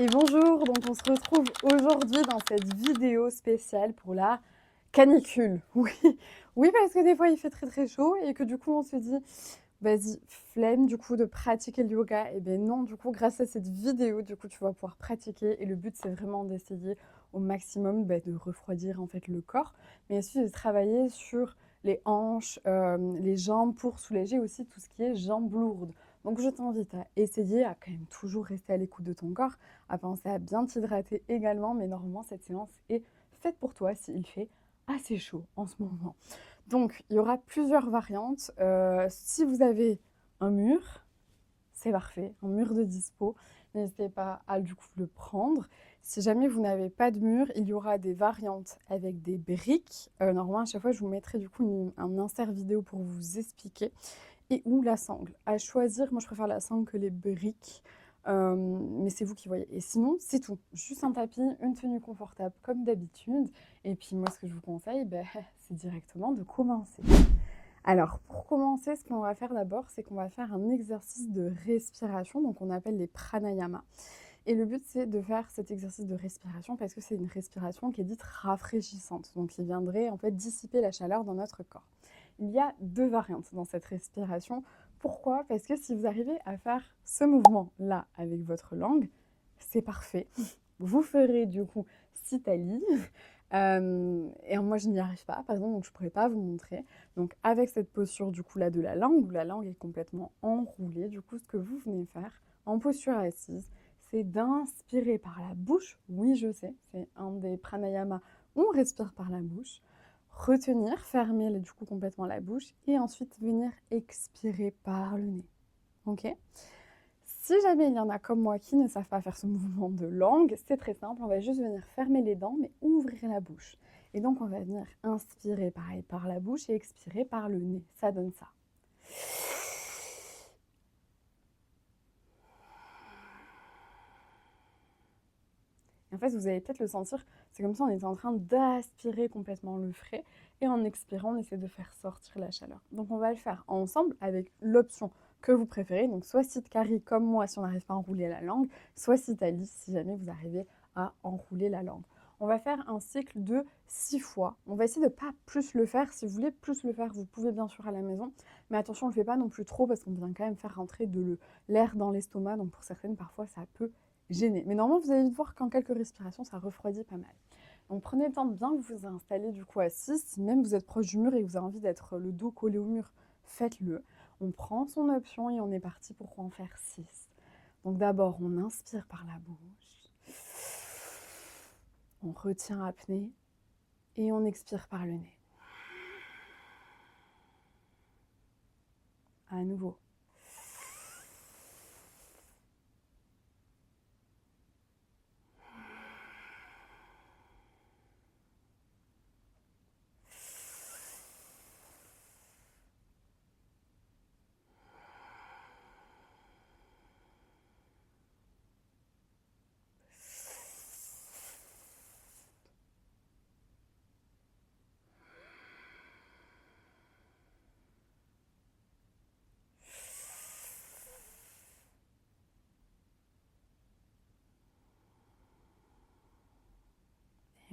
Et bonjour, donc on se retrouve aujourd'hui dans cette vidéo spéciale pour la canicule. Oui, oui, parce que des fois il fait très très chaud et que du coup on se dit, vas-y, flemme du coup de pratiquer le yoga. Et bien non, du coup grâce à cette vidéo, du coup tu vas pouvoir pratiquer et le but c'est vraiment d'essayer au maximum de refroidir en fait le corps, mais aussi de travailler sur les hanches, les jambes pour soulager aussi tout ce qui est jambes lourdes. Donc je t'invite à essayer à quand même toujours rester à l'écoute de ton corps, à penser à bien t'hydrater également, mais normalement cette séance est faite pour toi s'il fait assez chaud en ce moment. Donc il y aura plusieurs variantes. Si vous avez un mur, c'est parfait, un mur de dispo, n'hésitez pas à du coup le prendre. Si jamais vous n'avez pas de mur, il y aura des variantes avec des briques. Normalement à chaque fois je vous mettrai du coup un insert vidéo pour vous expliquer. Et ou la sangle. À choisir, moi je préfère la sangle que les briques, mais c'est vous qui voyez. Et sinon, c'est tout. Juste un tapis, une tenue confortable comme d'habitude. Et puis moi, ce que je vous conseille, c'est directement de commencer. Alors, pour commencer, ce qu'on va faire d'abord, c'est qu'on va faire un exercice de respiration, donc on appelle les pranayama. Et le but, c'est de faire cet exercice de respiration parce que c'est une respiration qui est dite rafraîchissante, donc qui viendrait en fait dissiper la chaleur dans notre corps. Il y a deux variantes dans cette respiration. Pourquoi? Parce que si vous arrivez à faire ce mouvement-là avec votre langue, c'est parfait. Vous ferez du coup Sitali. Et moi, je n'y arrive pas, par exemple, donc je ne pourrais pas vous montrer. Donc avec cette posture du coup là de la langue, où la langue est complètement enroulée, du coup, ce que vous venez faire en posture assise, c'est d'inspirer par la bouche. Oui, je sais, c'est un des pranayamas où on respire par la bouche. Retenir, fermer du coup complètement la bouche et ensuite venir expirer par le nez. Ok? Si jamais il y en a comme moi qui ne savent pas faire ce mouvement de langue, c'est très simple, on va juste venir fermer les dents mais ouvrir la bouche. Et donc on va venir inspirer pareil par la bouche et expirer par le nez. Ça donne ça. En fait, vous allez peut-être le sentir, c'est comme si on était en train d'aspirer complètement le frais et en expirant, on essaie de faire sortir la chaleur. Donc on va le faire ensemble avec l'option que vous préférez, donc soit Sitkari comme moi si on n'arrive pas à enrouler la langue, soit Sitali si jamais vous arrivez à enrouler la langue. On va faire un cycle de 6 fois. On va essayer de ne pas plus le faire. Si vous voulez plus le faire, vous pouvez bien sûr à la maison. Mais attention, on ne le fait pas non plus trop parce qu'on vient quand même faire rentrer de l'air dans l'estomac. Donc pour certaines, parfois, ça peut gêner. Mais normalement, vous allez voir qu'en quelques respirations, ça refroidit pas mal. Donc prenez le temps de bien vous installer du coup assis. Si même vous êtes proche du mur et que vous avez envie d'être le dos collé au mur, faites-le. On prend son option et on est parti pour en faire 6. Donc d'abord, on inspire par la bouche. On retient apnée et on expire par le nez. À nouveau.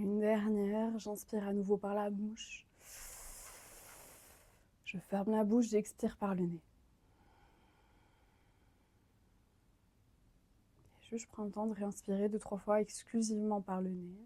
Une dernière, j'inspire à nouveau par la bouche. Je ferme la bouche, j'expire par le nez. Je prends le temps de réinspirer 2-3 fois exclusivement par le nez.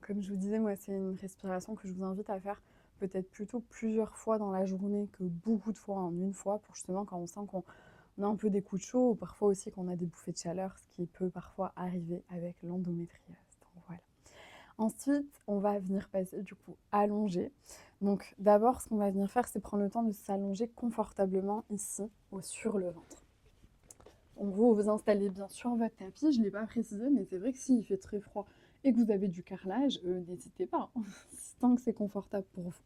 Comme je vous disais, moi, c'est une respiration que je vous invite à faire peut-être plutôt plusieurs fois dans la journée que beaucoup de fois en une fois, pour justement quand on sent qu'on a un peu des coups de chaud ou parfois aussi qu'on a des bouffées de chaleur, ce qui peut parfois arriver avec l'endométriose. Donc voilà. Ensuite, on va venir passer du coup allongé. Donc d'abord, ce qu'on va venir faire, c'est prendre le temps de s'allonger confortablement ici, sur le ventre. Donc vous vous installez bien sur votre tapis, je ne l'ai pas précisé, mais c'est vrai que s'il fait très froid et que vous avez du carrelage, n'hésitez pas, tant que c'est confortable pour vous.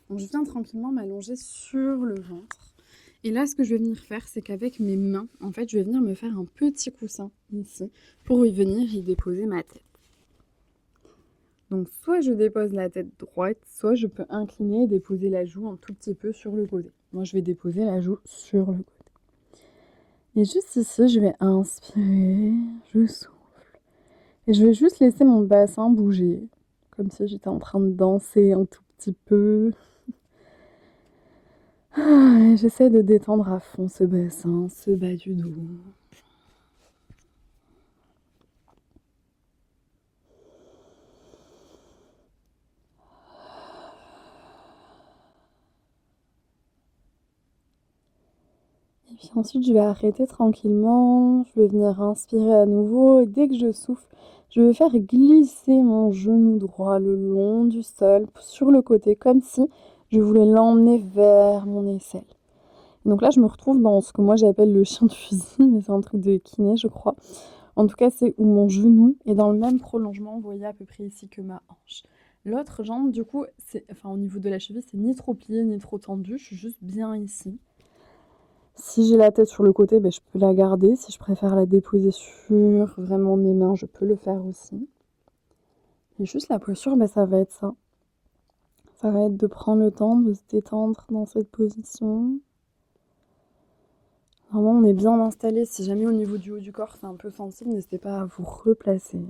Donc je viens tranquillement m'allonger sur le ventre Et là, ce que je vais venir faire, c'est qu'avec mes mains, en fait, je vais venir me faire un petit coussin ici pour y venir y déposer ma tête. Donc, soit je dépose la tête droite, soit je peux incliner et déposer la joue un tout petit peu sur le côté. Moi, je vais déposer la joue sur le côté. Et juste ici, je vais inspirer, je souffle. Et je vais juste laisser mon bassin bouger, comme si j'étais en train de danser un tout petit peu. Et j'essaie de détendre à fond ce bassin, ce bas du dos. Et puis ensuite, je vais arrêter tranquillement. Je vais venir inspirer à nouveau. Et dès que je souffle, je vais faire glisser mon genou droit le long du sol, sur le côté, comme si je voulais l'emmener vers mon aisselle. Donc là, je me retrouve dans ce que moi j'appelle le chien de fusil, mais c'est un truc de kiné, je crois. En tout cas, c'est où mon genou est dans le même prolongement, vous voyez, à peu près ici que ma hanche. L'autre jambe, du coup, au niveau de la cheville, c'est ni trop plié ni trop tendu, je suis juste bien ici. Si j'ai la tête sur le côté, je peux la garder. Si je préfère la déposer sur vraiment mes mains, je peux le faire aussi. Et juste la posture, ça va être ça. Ça va être de prendre le temps de se détendre dans cette position. Vraiment, on est bien installé. Si jamais au niveau du haut du corps, c'est un peu sensible, n'hésitez pas à vous replacer.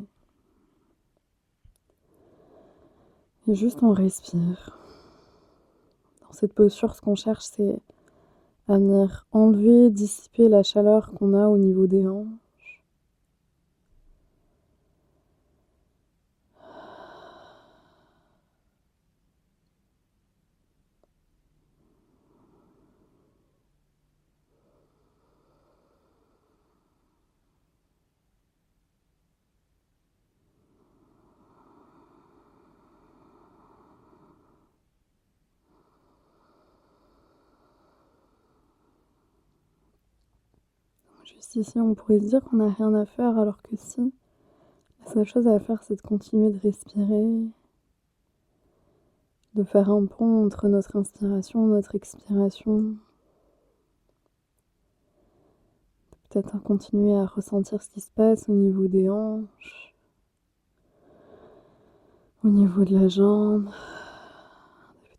Et juste on respire. Dans cette posture, ce qu'on cherche, c'est à venir enlever, dissiper la chaleur qu'on a au niveau des hanches. Juste ici, on pourrait se dire qu'on n'a rien à faire, alors que si. La seule chose à faire, c'est de continuer de respirer, de faire un pont entre notre inspiration et notre expiration. Peut-être continuer à ressentir ce qui se passe au niveau des hanches, au niveau de la jambe.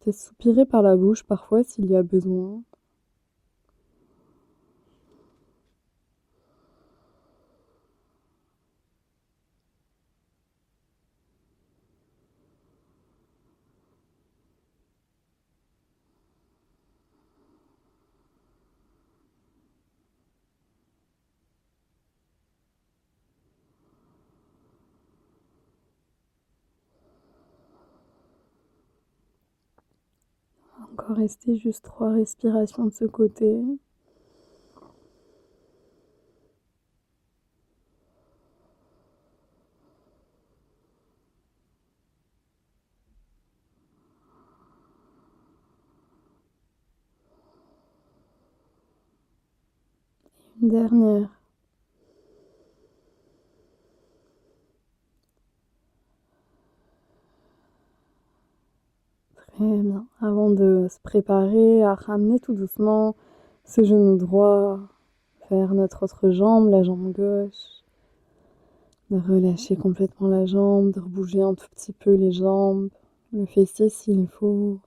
Peut-être soupirer par la bouche parfois s'il y a besoin. Encore rester juste 3 respirations de ce côté. Une dernière. Très bien. Avant de se préparer à ramener tout doucement ce genou droit vers notre autre jambe, la jambe gauche. De relâcher complètement la jambe, de rebouger un tout petit peu les jambes, le fessier s'il faut.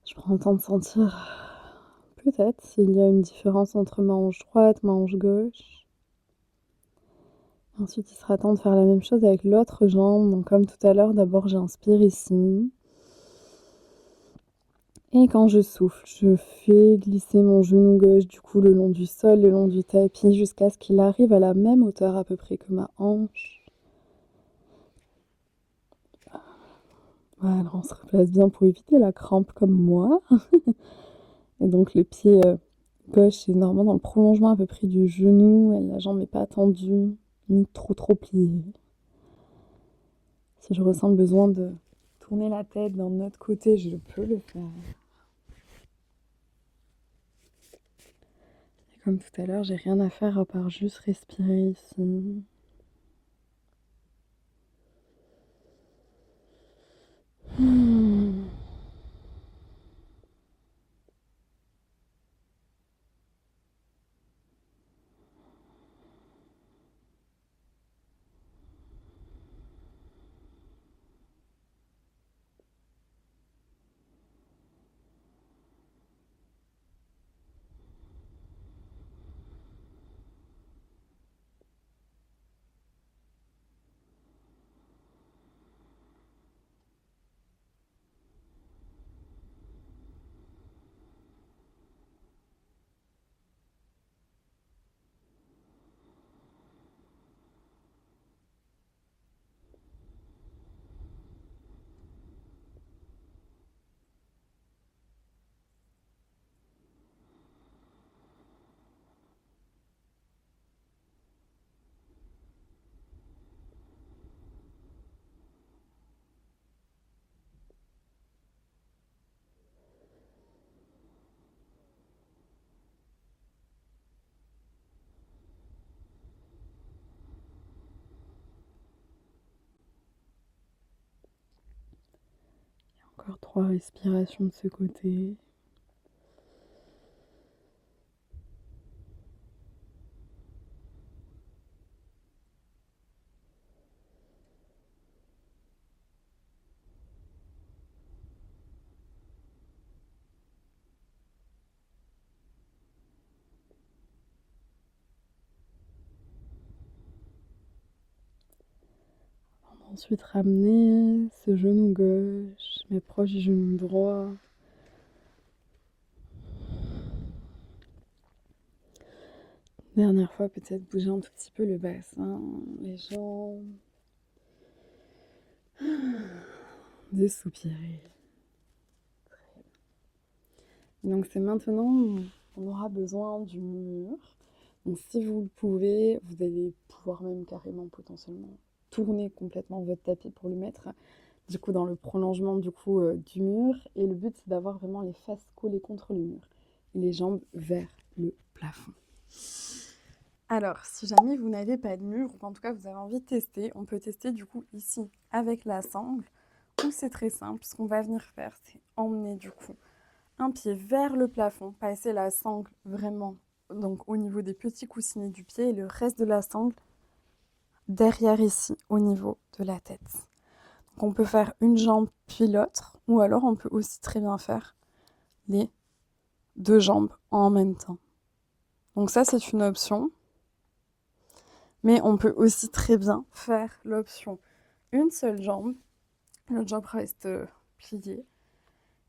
Je prends le temps de sentir peut-être s'il y a une différence entre ma hanche droite, ma hanche gauche. Ensuite, il sera temps de faire la même chose avec l'autre jambe. Donc comme tout à l'heure, d'abord j'inspire ici. Et quand je souffle, je fais glisser mon genou gauche du coup le long du sol, le long du tapis, jusqu'à ce qu'il arrive à la même hauteur à peu près que ma hanche. Voilà, on se replace bien pour éviter la crampe comme moi. Et donc le pied gauche est normalement dans le prolongement à peu près du genou, et la jambe n'est pas tendue, ni trop pliée. Si je ressens le besoin de tourner la tête d'un autre côté, je peux le faire. Et comme tout à l'heure, j'ai rien à faire à part juste respirer ici. encore 3 respirations de ce côté. Ensuite, ramener ce genou gauche, mais proche du genou droit. Dernière fois, peut-être bouger un tout petit peu le bassin, les jambes. De soupirer. Donc c'est maintenant, on aura besoin du mur. Donc si vous le pouvez, vous allez pouvoir même carrément potentiellement tourner complètement votre tapis pour le mettre du coup dans le prolongement du mur. Et le but c'est d'avoir vraiment les fesses collées contre le mur et les jambes vers le plafond. Alors, si jamais vous n'avez pas de mur, ou en tout cas vous avez envie de tester, on peut tester du coup ici avec la sangle, où c'est très simple. Ce qu'on va venir faire, c'est emmener du coup un pied vers le plafond, passer la sangle vraiment donc au niveau des petits coussinets du pied et le reste de la sangle derrière ici, au niveau de la tête. Donc on peut faire une jambe puis l'autre, ou alors on peut aussi très bien faire les deux jambes en même temps. Donc ça, c'est une option. Mais on peut aussi très bien faire l'option une seule jambe, l'autre jambe reste pliée.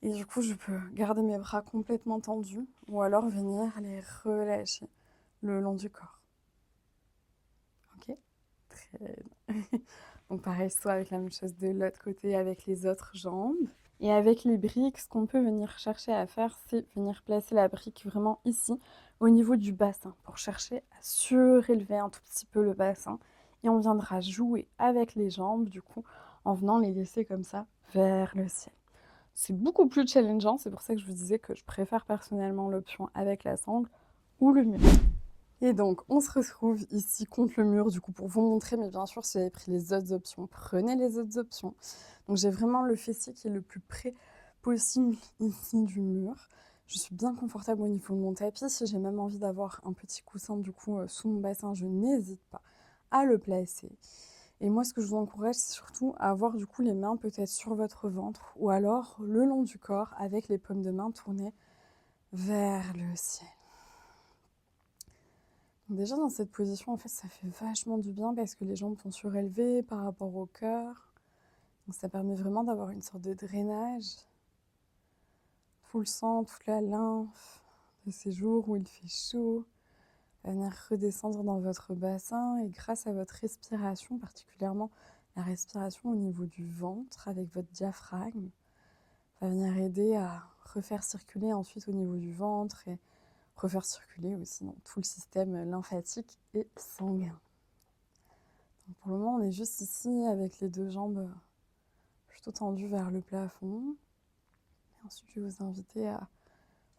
Et du coup, je peux garder mes bras complètement tendus ou alors venir les relâcher le long du corps. Ok? Très bien. Donc pareil, soit avec la même chose de l'autre côté avec les autres jambes. Et avec les briques, ce qu'on peut venir chercher à faire, c'est venir placer la brique vraiment ici, au niveau du bassin, pour chercher à surélever un tout petit peu le bassin. Et on viendra jouer avec les jambes, du coup, en venant les laisser comme ça vers le ciel. C'est beaucoup plus challengeant, c'est pour ça que je vous disais que je préfère personnellement l'option avec la sangle ou le mur. Et donc, on se retrouve ici contre le mur, du coup, pour vous montrer, mais bien sûr, si vous avez pris les autres options, prenez les autres options. Donc, j'ai vraiment le fessier qui est le plus près possible ici du mur. Je suis bien confortable au niveau de mon tapis. Si j'ai même envie d'avoir un petit coussin, du coup, sous mon bassin, je n'hésite pas à le placer. Et moi, ce que je vous encourage, c'est surtout à avoir, du coup, les mains peut-être sur votre ventre ou alors le long du corps avec les paumes de main tournées vers le ciel. Déjà dans cette position, en fait, ça fait vachement du bien parce que les jambes sont surélevées par rapport au cœur. Donc ça permet vraiment d'avoir une sorte de drainage. Tout le sang, toute la lymphe de ces jours où il fait chaud va venir redescendre dans votre bassin et grâce à votre respiration, particulièrement la respiration au niveau du ventre avec votre diaphragme, va venir aider à refaire circuler ensuite au niveau du ventre et refaire circuler aussi dans tout le système lymphatique et sanguin. Donc pour le moment, on est juste ici avec les deux jambes plutôt tendues vers le plafond. Et ensuite, je vais vous inviter à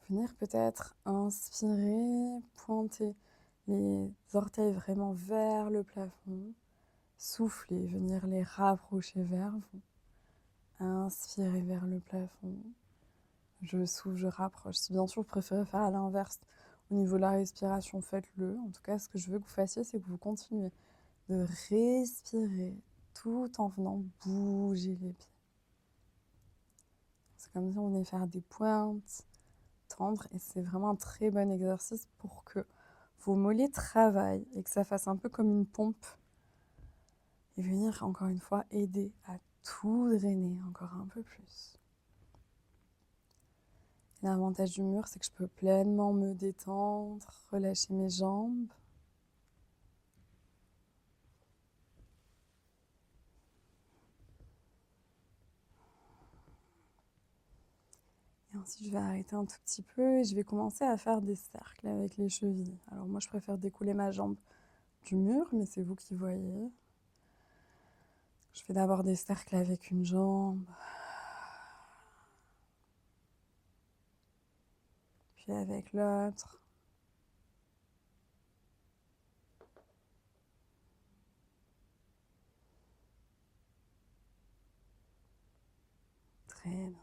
venir peut-être inspirer, pointer les orteils vraiment vers le plafond, souffler, venir les rapprocher vers vous. Inspirez vers le plafond. Je souffle, je rapproche. Si bien sûr vous préférez faire à l'inverse au niveau de la respiration, faites-le. En tout cas, ce que je veux que vous fassiez, c'est que vous continuez de respirer tout en venant bouger les pieds. C'est comme si on venait faire des pointes, tendre, et c'est vraiment un très bon exercice pour que vos mollets travaillent et que ça fasse un peu comme une pompe et venir encore une fois aider à tout drainer encore un peu plus. L'avantage du mur, c'est que je peux pleinement me détendre, relâcher mes jambes. Et ensuite, je vais arrêter un tout petit peu et je vais commencer à faire des cercles avec les chevilles. Alors moi, je préfère découler ma jambe du mur, mais c'est vous qui voyez. Je fais d'abord des cercles avec une jambe, puis avec l'autre. Très bien.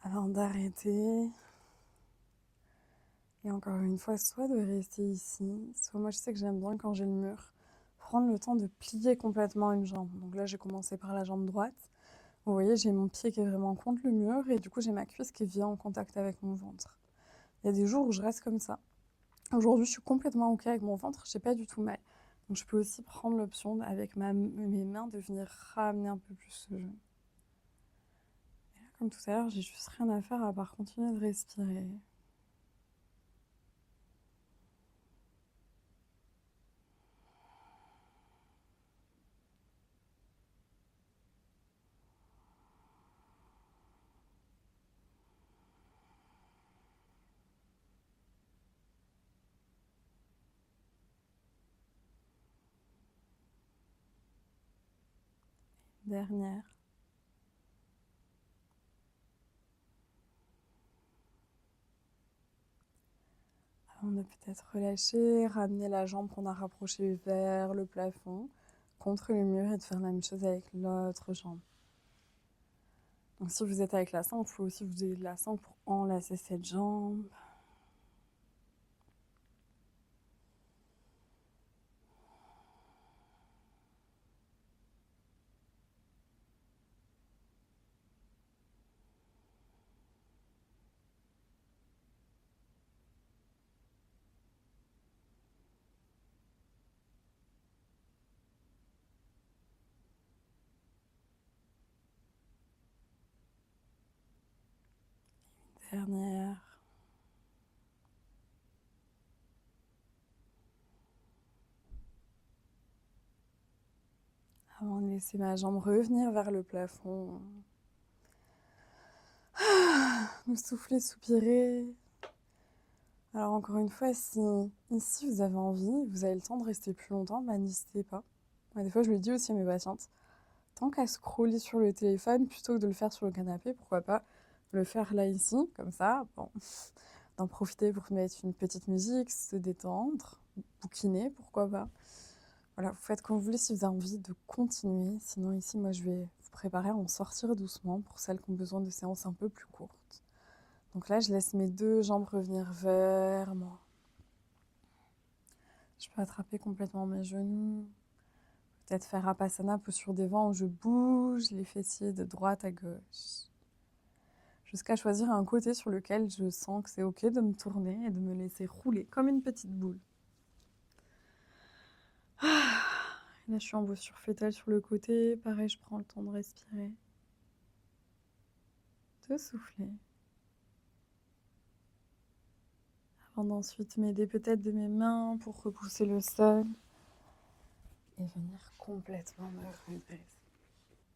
avant d'arrêter. Et encore une fois, soit de rester ici, soit moi je sais que j'aime bien quand j'ai le mur, prendre le temps de plier complètement une jambe. Donc là j'ai commencé par la jambe droite. Vous voyez, j'ai mon pied qui est vraiment contre le mur et du coup j'ai ma cuisse qui vient en contact avec mon ventre. Il y a des jours où je reste comme ça. Aujourd'hui je suis complètement ok avec mon ventre, j'ai pas du tout mal. Donc je peux aussi prendre l'option avec mes mains de venir ramener un peu plus ce genou. Et là, comme tout à l'heure, j'ai juste rien à faire à part continuer de respirer. Dernière. Avant de peut-être relâcher, ramener la jambe qu'on a rapprochée vers le plafond, contre le mur et de faire la même chose avec l'autre jambe. Donc si vous êtes avec la sangle, il faut aussi vous aider de la sangle pour enlacer cette jambe. Dernière. Avant de laisser ma jambe revenir vers le plafond. Vous soufflez, soupirez. Alors encore une fois, si ici vous avez envie, vous avez le temps de rester plus longtemps, bah n'hésitez pas. Moi, des fois je le dis aussi à mes patientes, tant qu'à scroller sur le téléphone, plutôt que de le faire sur le canapé, pourquoi pas le faire là ici, comme ça, bon, d'en profiter pour mettre une petite musique, se détendre, bouquiner, pourquoi pas. Voilà, vous faites comme vous voulez si vous avez envie de continuer. Sinon ici, moi je vais vous préparer à en sortir doucement pour celles qui ont besoin de séances un peu plus courtes. Donc là, je laisse mes deux jambes revenir vers moi. Je peux attraper complètement mes genoux. Peut-être faire Apasana, posture des vents où je bouge les fessiers de droite à gauche. Jusqu'à choisir un côté sur lequel je sens que c'est ok de me tourner et de me laisser rouler comme une petite boule. Là, je suis en posture fétale sur le côté. Pareil, je prends le temps de respirer. De souffler. Avant d'ensuite m'aider peut-être de mes mains pour repousser le sol. Et venir complètement me redresser.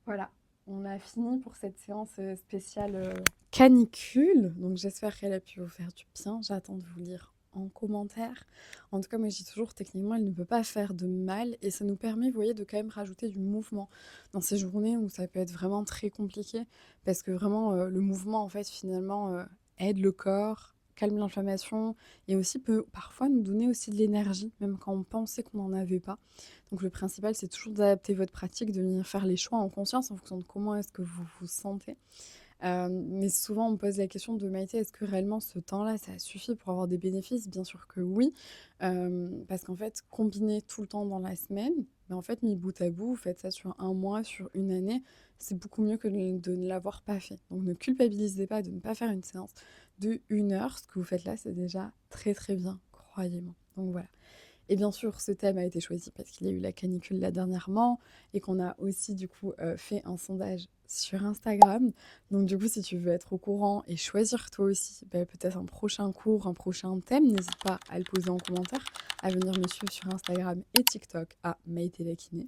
Voilà, on a fini pour cette séance spéciale canicule. Donc j'espère qu'elle a pu vous faire du bien. J'attends de vous lire en commentaire. En tout cas, moi je dis toujours, techniquement, elle ne peut pas faire de mal. Et ça nous permet, vous voyez, de quand même rajouter du mouvement dans ces journées où ça peut être vraiment très compliqué. Parce que vraiment, le mouvement, en fait, finalement, aide le corps, calme l'inflammation et aussi peut parfois nous donner aussi de l'énergie, même quand on pensait qu'on n'en avait pas. Donc le principal, c'est toujours d'adapter votre pratique, de venir faire les choix en conscience en fonction de comment est-ce que vous vous sentez. Mais souvent, on me pose la question de Maïté, est-ce que réellement ce temps-là, ça suffit pour avoir des bénéfices? Bien sûr que oui, parce qu'en fait, combiner tout le temps dans la semaine, mais en fait, mis bout à bout, vous faites ça sur un mois, sur une année, c'est beaucoup mieux que de ne l'avoir pas fait. Donc ne culpabilisez pas de ne pas faire une séance de 1 heure. Ce que vous faites là, c'est déjà très très bien, croyez-moi. Donc voilà. Et bien sûr, ce thème a été choisi parce qu'il y a eu la canicule là dernièrement et qu'on a aussi du coup fait un sondage sur Instagram. Donc du coup, si tu veux être au courant et choisir toi aussi peut-être un prochain cours, un prochain thème, n'hésite pas à le poser en commentaire, à venir me suivre sur Instagram et TikTok à Maïté la kiné.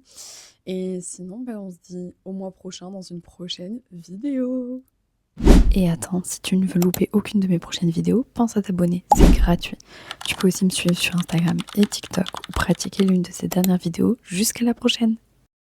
Et sinon, on se dit au mois prochain dans une prochaine vidéo. Et attends, si tu ne veux louper aucune de mes prochaines vidéos, pense à t'abonner, c'est gratuit. Tu peux aussi me suivre sur Instagram et TikTok ou pratiquer l'une de ces dernières vidéos. Jusqu'à la prochaine!